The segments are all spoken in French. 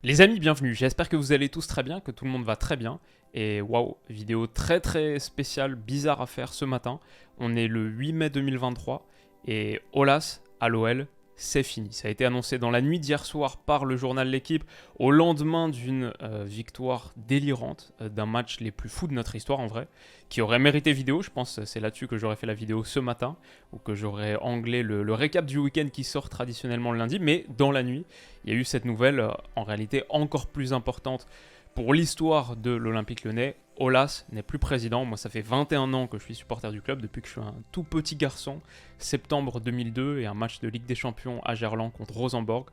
Les amis, bienvenue. J'espère que vous allez tous très bien, que tout le monde va très bien. Et waouh, vidéo très spéciale, bizarre à faire ce matin. On est le 8 mai 2023 et Aulas à l'OL, c'est fini. Ça a été annoncé dans la nuit d'hier soir par le journal L'Équipe au lendemain d'une victoire délirante, d'un match les plus fous de notre histoire en vrai, qui aurait mérité vidéo. Je pense que c'est là-dessus que j'aurais fait la vidéo ce matin ou que j'aurais anglais le récap du week-end qui sort traditionnellement le lundi. Mais dans la nuit, il y a eu cette nouvelle en réalité encore plus importante pour l'histoire de l'Olympique Lyonnais. Aulas n'est plus président. Moi, ça fait 21 ans que je suis supporter du club, depuis que je suis un tout petit garçon. Septembre 2002 et un match de Ligue des Champions à Gerland contre Rosenborg.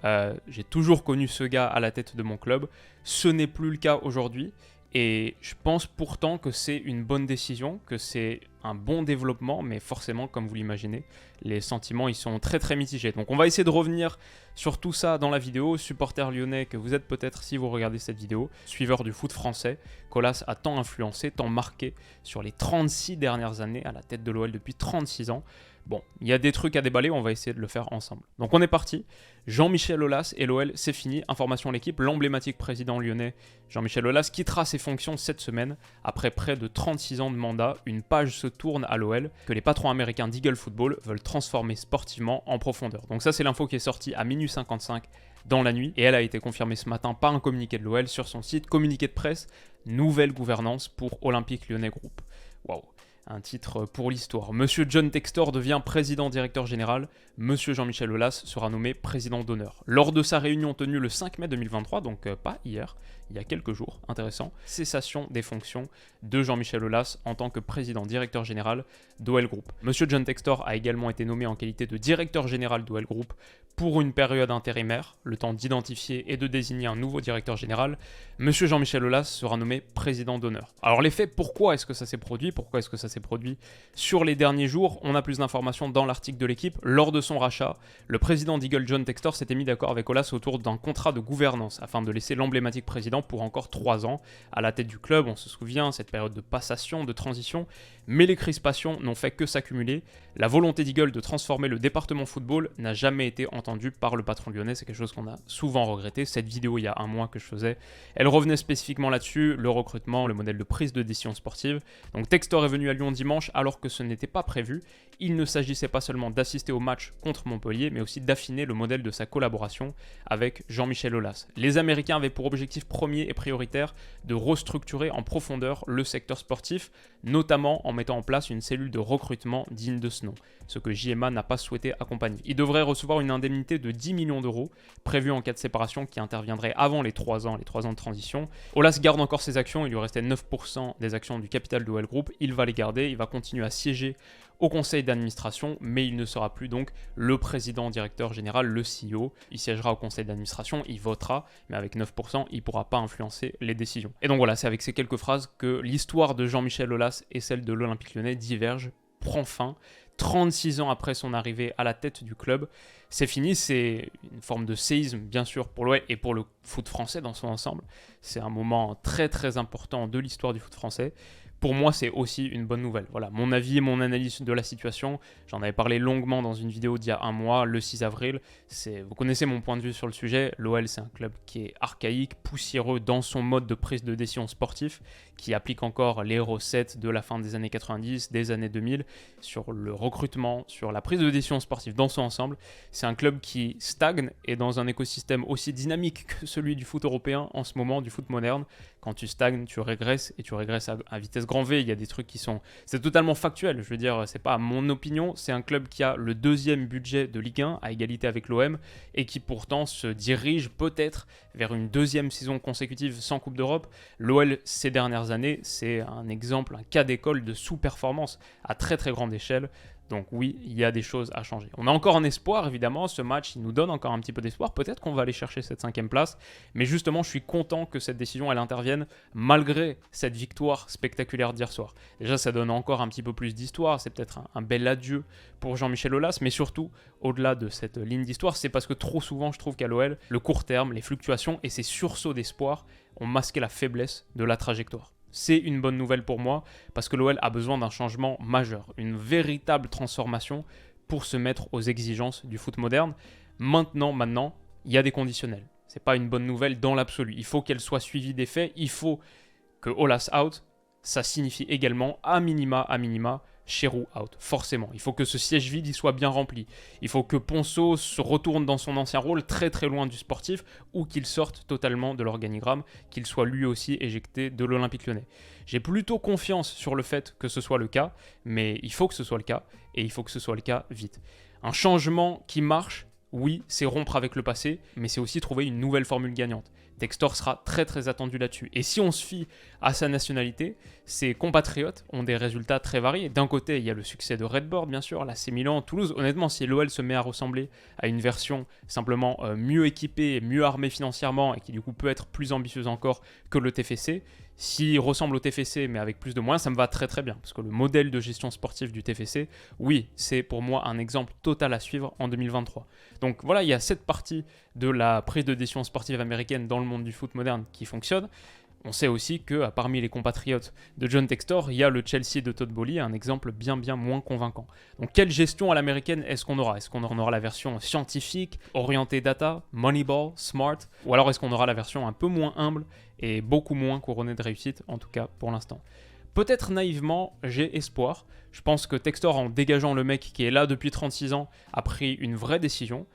J'ai toujours connu ce gars à la tête de mon club. Ce n'est plus le cas aujourd'hui. Et je pense pourtant que c'est une bonne décision, que c'est un bon développement, mais forcément, comme vous l'imaginez, les sentiments ils sont très mitigés. Donc on va essayer de revenir sur tout ça dans la vidéo. Supporter lyonnais que vous êtes peut-être si vous regardez cette vidéo, suiveur du foot français, qu'Aulas a tant influencé, tant marqué sur les 36 dernières années à la tête de l'OL depuis 36 ans. Bon, il y a des trucs à déballer, on va essayer de le faire ensemble. Donc on est parti. Jean-Michel Aulas et l'OL, c'est fini. Information à l'équipe, l'emblématique président lyonnais Jean-Michel Aulas quittera ses fonctions cette semaine. Après près de 36 ans de mandat, une page se tourne à l'OL que les patrons américains d'Eagle Football veulent transformer sportivement en profondeur. Donc ça, c'est l'info qui est sortie à minuit 55 dans la nuit et elle a été confirmée ce matin par un communiqué de l'OL sur son site. Communiqué de presse, nouvelle gouvernance pour Olympique Lyonnais Group. Waouh! Un titre pour l'histoire. Monsieur John Textor devient président-directeur général. Monsieur Jean-Michel Aulas sera nommé président d'honneur. Lors de sa réunion tenue le 5 mai 2023, donc pas hier, il y a quelques jours, intéressant, cessation des fonctions de Jean-Michel Aulas en tant que président-directeur général d'OL Group. Monsieur John Textor a également été nommé en qualité de directeur général d'OL Group pour une période intérimaire, le temps d'identifier et de désigner un nouveau directeur général. Monsieur Jean-Michel Aulas sera nommé président d'honneur. Alors les faits, pourquoi est-ce que ça s'est produit? Pourquoi est-ce que ça s'est produit sur les derniers jours? On a plus d'informations dans l'article de l'équipe. Lors de son rachat, le président d'Eagle, John Textor, s'était mis d'accord avec Aulas autour d'un contrat de gouvernance afin de laisser l'emblématique président pour encore 3 ans à la tête du club. On se souvient, cette période de passation, de transition, mais les crispations n'ont fait que s'accumuler. La volonté d'Eagle de transformer le département football n'a jamais été entendue par le patron lyonnais. C'est quelque chose qu'on a souvent regretté. Cette vidéo, il y a un mois que je faisais, elle revenait spécifiquement là-dessus, le recrutement, le modèle de prise de décision sportive. Donc Textor est venu à Lyon dimanche alors que ce n'était pas prévu. Il ne s'agissait pas seulement d'assister au match contre Montpellier, mais aussi d'affiner le modèle de sa collaboration avec Jean-Michel Aulas. Les Américains avaient pour objectif premier et prioritaire de restructurer en profondeur le secteur sportif, notamment en mettant en place une cellule de recrutement digne de ce nom, ce que JMA n'a pas souhaité accompagner. Il devrait recevoir une indemnité de 10 millions d'euros, prévue en cas de séparation qui interviendrait avant les 3 ans de transition. Aulas garde encore ses actions, il lui restait 9% des actions du capital de OL Group, il va les garder, il va continuer à siéger au conseil d'administration, mais il ne sera plus donc le président directeur général, le CEO. Il siégera au conseil d'administration, il votera, mais avec 9%, il ne pourra pas influencer les décisions. Et donc voilà, c'est avec ces quelques phrases que l'histoire de Jean-Michel Aulas et celle de l'Olympique Lyonnais divergent, prend fin. 36 ans après son arrivée à la tête du club, c'est fini, c'est une forme de séisme bien sûr pour l'OL et pour le foot français dans son ensemble. C'est un moment très important de l'histoire du foot français. Pour moi, c'est aussi une bonne nouvelle. Voilà, mon avis et mon analyse de la situation, j'en avais parlé longuement dans une vidéo d'il y a un mois, le 6 avril. Vous connaissez mon point de vue sur le sujet. L'OL, c'est un club qui est archaïque, poussiéreux dans son mode de prise de décision sportif, qui applique encore les recettes de la fin des années 90, des années 2000, sur le recrutement, sur la prise de décision sportive dans son ensemble. C'est un club qui stagne et dans un écosystème aussi dynamique que celui du foot européen en ce moment, du foot moderne. Quand tu stagnes, tu régresses et tu régresses à vitesse grand V. Il y a des trucs qui sont... C'est totalement factuel. Je veux dire, c'est pas mon opinion. C'est un club qui a le 2e budget de Ligue 1 à égalité avec l'OM et qui pourtant se dirige peut-être vers une 2e saison consécutive sans Coupe d'Europe. L'OL, ces dernières années, c'est un exemple, un cas d'école de sous-performance à très grande échelle. Donc oui, il y a des choses à changer. On a encore un espoir, évidemment. Ce match, il nous donne encore un petit peu d'espoir. Peut-être qu'on va aller chercher cette 5e place. Mais justement, je suis content que cette décision, elle intervienne malgré cette victoire spectaculaire d'hier soir. Déjà, ça donne encore un petit peu plus d'histoire. C'est peut-être un bel adieu pour Jean-Michel Aulas. Mais surtout, au-delà de cette ligne d'histoire, c'est parce que trop souvent, je trouve qu'à l'OL, le court terme, les fluctuations et ces sursauts d'espoir ont masqué la faiblesse de la trajectoire. C'est une bonne nouvelle pour moi parce que l'OL a besoin d'un changement majeur, une véritable transformation pour se mettre aux exigences du foot moderne. Maintenant, il y a des conditionnels. C'est pas une bonne nouvelle dans l'absolu. Il faut qu'elle soit suivie des faits. Il faut que Olas out, ça signifie également à minima, Cherou out, forcément. Il faut que ce siège vide il soit bien rempli. Il faut que Ponceau se retourne dans son ancien rôle, très très loin du sportif, ou qu'il sorte totalement de l'organigramme, qu'il soit lui aussi éjecté de l'Olympique Lyonnais. J'ai plutôt confiance sur le fait que ce soit le cas, mais il faut que ce soit le cas, et il faut que ce soit le cas vite. Un changement qui marche, oui, c'est rompre avec le passé, mais c'est aussi trouver une nouvelle formule gagnante. Textor sera très très attendu là-dessus. Et si on se fie à sa nationalité, ses compatriotes ont des résultats très variés. D'un côté, il y a le succès de Redbourn, bien sûr, l'AC Milan, Toulouse. Honnêtement, si l'OL se met à ressembler à une version simplement mieux équipée, mieux armée financièrement et qui du coup peut être plus ambitieuse encore que le TFC, s'il ressemble au TFC mais avec plus de moyens, ça me va très très bien. Parce que le modèle de gestion sportive du TFC, oui, c'est pour moi un exemple total à suivre en 2023. Donc voilà, il y a cette partie de la prise de décision sportive américaine dans le monde du foot moderne qui fonctionne. On sait aussi que parmi les compatriotes de John Textor, il y a le Chelsea de Todd Boehly, un exemple bien moins convaincant. Donc quelle gestion à l'américaine est-ce qu'on aura ? Est-ce qu'on aura la version scientifique, orientée data, moneyball, smart ? Ou alors est-ce qu'on aura la version un peu moins humble et beaucoup moins couronnée de réussite, en tout cas pour l'instant ? Peut-être naïvement, j'ai espoir. Je pense que Textor, en dégageant le mec qui est là depuis 36 ans, a pris une vraie décision.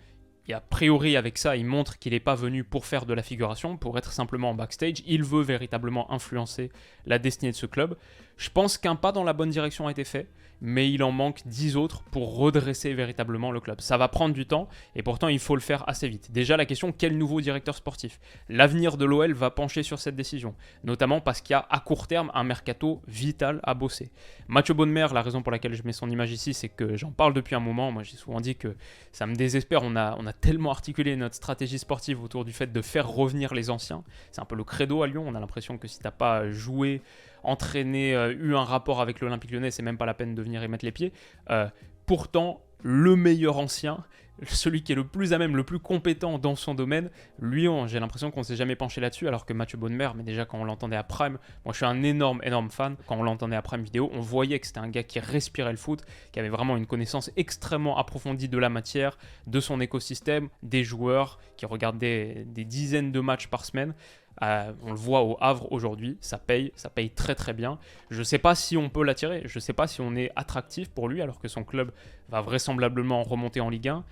Et a priori, avec ça, il montre qu'il n'est pas venu pour faire de la figuration, pour être simplement en backstage. Il veut véritablement influencer la destinée de ce club. Je pense qu'un pas dans la bonne direction a été fait, mais il en manque 10 autres pour redresser véritablement le club. Ça va prendre du temps, et pourtant il faut le faire assez vite. Déjà, la question, quel nouveau directeur sportif ? L'avenir de l'OL va pencher sur cette décision, notamment parce qu'il y a à court terme un mercato vital à bosser. Mathieu Bonnemer, la raison pour laquelle je mets son image ici, c'est que j'en parle depuis un moment. Moi, j'ai souvent dit que ça me désespère. On a tellement articulé notre stratégie sportive autour du fait de faire revenir les anciens. C'est un peu le credo à Lyon. On a l'impression que si t'as pas joué, entraîné, eu un rapport avec l'Olympique Lyonnais, c'est même pas la peine de venir y mettre les pieds. Pourtant, le meilleur ancien, celui qui est le plus à même, le plus compétent dans son domaine, lui, j'ai l'impression qu'on ne s'est jamais penché là-dessus, alors que Mathieu Bonnemer, mais déjà quand on l'entendait à Prime, moi je suis un énorme fan, quand on l'entendait à Prime Vidéo, on voyait que c'était un gars qui respirait le foot, qui avait vraiment une connaissance extrêmement approfondie de la matière, de son écosystème, des joueurs, qui regardait des dizaines de matchs par semaine. On le voit au Havre aujourd'hui, ça paye très très bien. Je ne sais pas si on peut l'attirer, je ne sais pas si on est attractif pour lui alors que son club va vraisemblablement remonter en Ligue 1,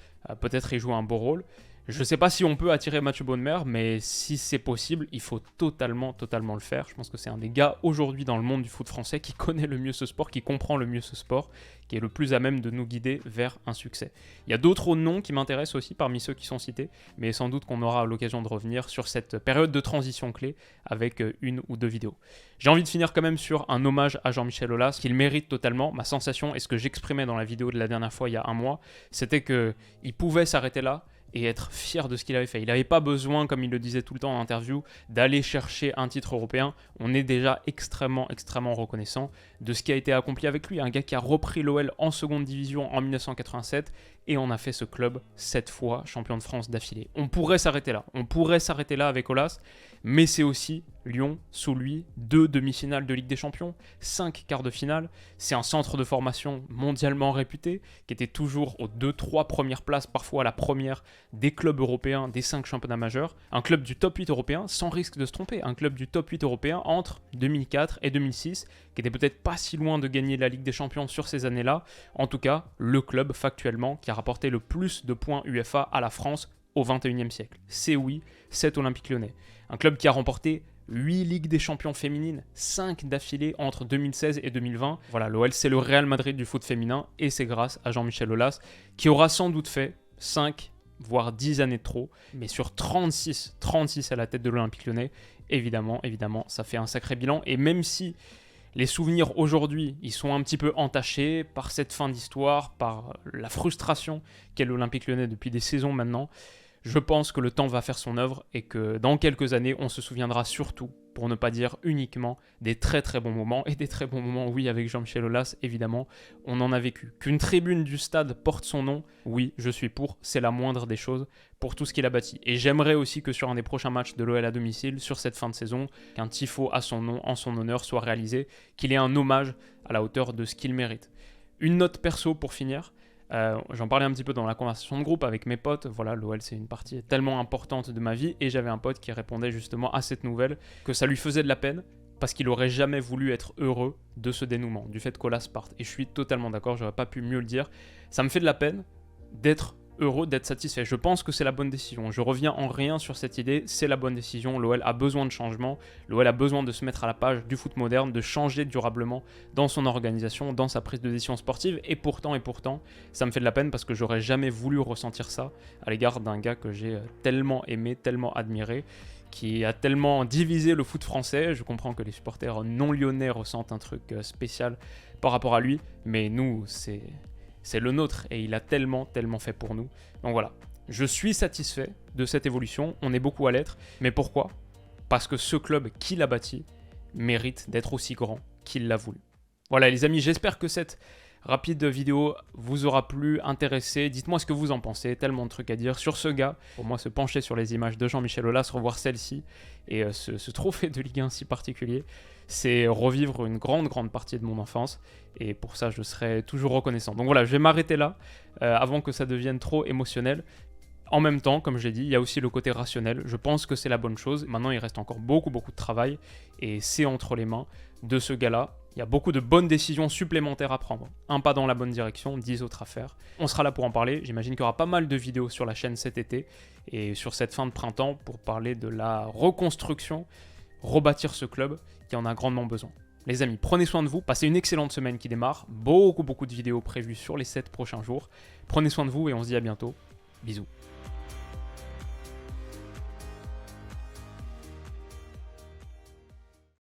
peut-être y jouer un beau rôle. Je ne sais pas si on peut attirer Mathieu Bonnemer, mais si c'est possible, il faut totalement le faire. Je pense que c'est un des gars aujourd'hui dans le monde du foot français qui connaît le mieux ce sport, qui comprend le mieux ce sport, qui est le plus à même de nous guider vers un succès. Il y a d'autres noms qui m'intéressent aussi parmi ceux qui sont cités, mais sans doute qu'on aura l'occasion de revenir sur cette période de transition clé avec une ou deux vidéos. J'ai envie de finir quand même sur un hommage à Jean-Michel Aulas, qu'il mérite totalement. Ma sensation, et ce que j'exprimais dans la vidéo de la dernière fois il y a un mois, c'était qu'il pouvait s'arrêter là et être fier de ce qu'il avait fait. Il n'avait pas besoin, comme il le disait tout le temps en interview, d'aller chercher un titre européen. On est déjà extrêmement reconnaissant de ce qui a été accompli avec lui. Un gars qui a repris l'OL en seconde division en 1987 et on a fait ce club 7 fois champion de France d'affilée. On pourrait s'arrêter là avec Aulas, mais c'est aussi Lyon, sous lui, 2 demi-finales de Ligue des Champions, 5 quarts de finale. C'est un centre de formation mondialement réputé, qui était toujours aux 2-3 premières places, parfois à la première des clubs européens, des 5 championnats majeurs. Un club du top 8 européen, sans risque de se tromper, un club du top 8 européen entre 2004 et 2006, qui était peut-être pas si loin de gagner la Ligue des Champions sur ces années-là. En tout cas, le club, factuellement, qui a rapporté le plus de points UEFA à la France au XXIe siècle. C'est oui, c'est Olympique Lyonnais. Un club qui a remporté 8 Ligues des Champions féminines, 5 d'affilée entre 2016 et 2020. Voilà, l'OL, c'est le Real Madrid du foot féminin et c'est grâce à Jean-Michel Aulas qui aura sans doute fait 5 voire 10 années de trop, mais sur 36 à la tête de l'Olympique Lyonnais, évidemment, ça fait un sacré bilan. Et même si les souvenirs aujourd'hui, ils sont un petit peu entachés par cette fin d'histoire, par la frustration qu'est l'Olympique Lyonnais depuis des saisons maintenant, je pense que le temps va faire son œuvre et que dans quelques années, on se souviendra surtout, pour ne pas dire uniquement, des très bons moments. Et des très bons moments, oui, avec Jean-Michel Aulas, évidemment, on en a vécu. Qu'une tribune du stade porte son nom, oui, je suis pour, c'est la moindre des choses pour tout ce qu'il a bâti. Et j'aimerais aussi que sur un des prochains matchs de l'OL à domicile, sur cette fin de saison, qu'un tifo à son nom, en son honneur, soit réalisé, qu'il ait un hommage à la hauteur de ce qu'il mérite. Une note perso pour finir. J'en parlais un petit peu dans la conversation de groupe avec mes potes. Voilà, l'OL c'est une partie tellement importante de ma vie et j'avais un pote qui répondait justement à cette nouvelle que ça lui faisait de la peine parce qu'il aurait jamais voulu être heureux de ce dénouement, du fait qu'Olas parte. Et je suis totalement d'accord, j'aurais pas pu mieux le dire. Ça me fait de la peine d'être heureux, d'être satisfait. Je pense que c'est la bonne décision. Je reviens en rien sur cette idée, c'est la bonne décision. L'OL a besoin de changement, l'OL a besoin de se mettre à la page du foot moderne, de changer durablement dans son organisation, dans sa prise de décision sportive. Et pourtant, ça me fait de la peine parce que j'aurais jamais voulu ressentir ça à l'égard d'un gars que j'ai tellement aimé, tellement admiré, qui a tellement divisé le foot français. Je comprends que les supporters non lyonnais ressentent un truc spécial par rapport à lui, mais nous, c'est le nôtre et il a tellement fait pour nous. Donc voilà, je suis satisfait de cette évolution, on est beaucoup à l'être, mais pourquoi? Parce que ce club qui l'a bâti mérite d'être aussi grand qu'il l'a voulu. Voilà les amis, j'espère que cette rapide vidéo vous aura plu, intéressé. Dites-moi ce que vous en pensez, tellement de trucs à dire sur ce gars. Pour moi, se pencher sur les images de Jean-Michel Aulas, revoir celle-ci et ce trophée de Ligue 1 si particulier, c'est revivre une grande partie de mon enfance. Et pour ça, je serai toujours reconnaissant. Donc voilà, je vais m'arrêter là avant que ça devienne trop émotionnel. En même temps, comme je l'ai dit, il y a aussi le côté rationnel. Je pense que c'est la bonne chose. Maintenant, il reste encore beaucoup de travail. Et c'est entre les mains de ce gars-là. Il y a beaucoup de bonnes décisions supplémentaires à prendre. Un pas dans la bonne direction, 10 autres à faire. On sera là pour en parler. J'imagine qu'il y aura pas mal de vidéos sur la chaîne cet été et sur cette fin de printemps pour parler de la reconstruction, rebâtir ce club qui en a grandement besoin. Les amis, prenez soin de vous, passez une excellente semaine qui démarre. Beaucoup de vidéos prévues sur les 7 prochains jours. Prenez soin de vous et on se dit à bientôt. Bisous.